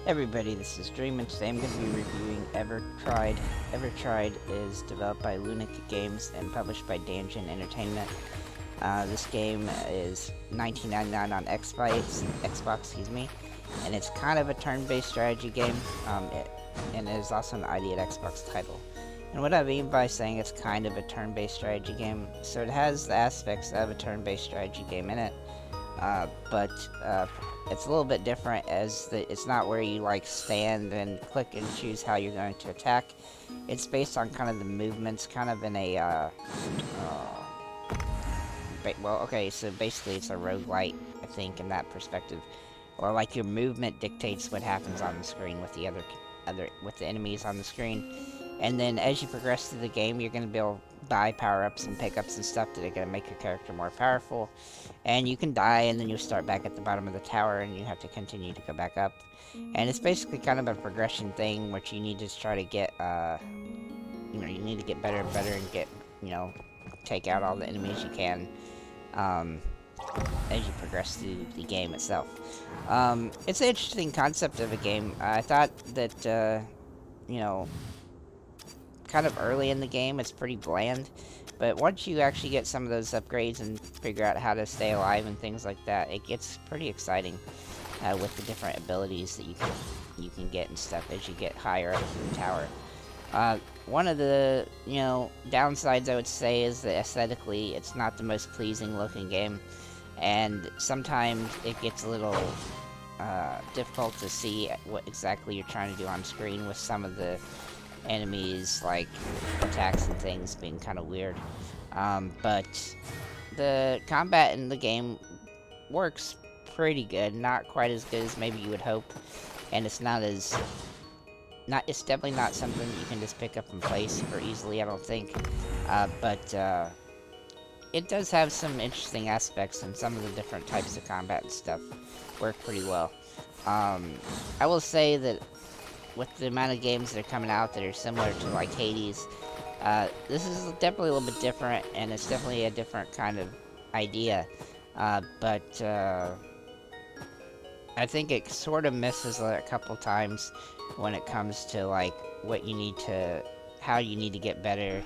Everybody, this is Dream, and today I'm going to be reviewing Evertried. Evertried is developed by InDepth and published by Danjin Entertainment. This game is $19.99 on Xbox, and it's kind of a turn-based strategy game, and it is also an ID at Xbox title. And what I mean by saying it's kind of a turn-based strategy game, so it has the aspects of a turn-based strategy game in it, but it's a little bit different as it's not where you like stand and click and choose how you're going to attack. It's based on kind of the movements, kind of in a well, okay, so basically it's a roguelite, I think, in that perspective, or like your movement dictates what happens on the screen with the with the enemies on the screen. And then as you progress through the game, you're going to be able to buy power-ups and pickups and stuff that are going to make your character more powerful. And you can die, and then you'll start back at the bottom of the tower, and you have to continue to go back up. And it's basically kind of a progression thing, which you need to try to get, you need to get better and better and get, take out all the enemies you can, as you progress through the game itself. It's an interesting concept of a game. I thought that, kind of early in the game, it's pretty bland, but once you actually get some of those upgrades and figure out how to stay alive and things like that, it gets pretty exciting with the different abilities that you can get and stuff as you get higher up in the tower. One of the downsides I would say is that aesthetically it's not the most pleasing looking game, and sometimes it gets a little difficult to see what exactly you're trying to do on screen with some of the enemies, like attacks and things being kind of weird. But the combat in the game works pretty good, not quite as good as maybe you would hope, and it's it's definitely not something that you can just pick up and play super easily, I don't think. But it does have some interesting aspects, and some of the different types of combat and stuff work pretty well. I will say that with the amount of games that are coming out that are similar to like Hades, this is definitely a little bit different, and it's definitely a different kind of idea. But I think it sort of misses a couple times when it comes to like how you need to get better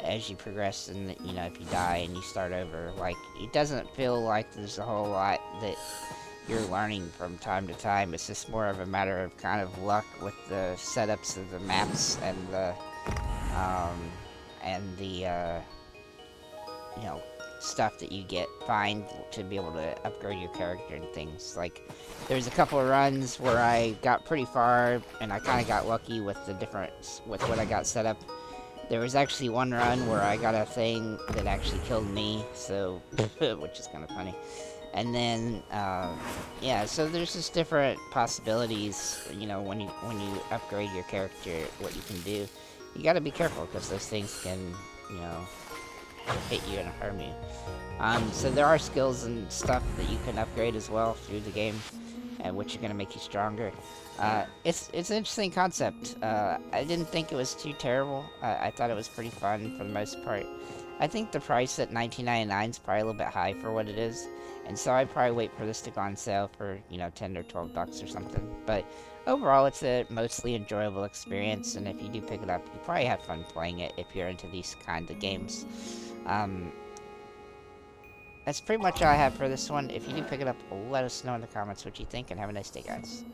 as you progress, and if you die and you start over, like it doesn't feel like there's a whole lot that you're learning from time to time. It's just more of a matter of kind of luck with the setups of the maps and the stuff that you find to be able to upgrade your character and things. Like there's a couple of runs where I got pretty far and I kind of got lucky with with what I got set up. There was actually one run where I got a thing that actually killed me, so which is kind of funny. And then, yeah, so there's just different possibilities, when you upgrade your character, what you can do. You gotta be careful, because those things can, hit you and harm you. So there are skills and stuff that you can upgrade as well through the game, which are gonna make you stronger. It's an interesting concept. I didn't think it was too terrible. I thought it was pretty fun for the most part. I think the price at $19.99 is probably a little bit high for what it is, and so I'd probably wait for this to go on sale for, 10 or 12 bucks or something. But overall, it's a mostly enjoyable experience, and if you do pick it up, you probably have fun playing it if you're into these kind of games. That's pretty much all I have for this one. If you do pick it up, let us know in the comments what you think, and have a nice day, guys.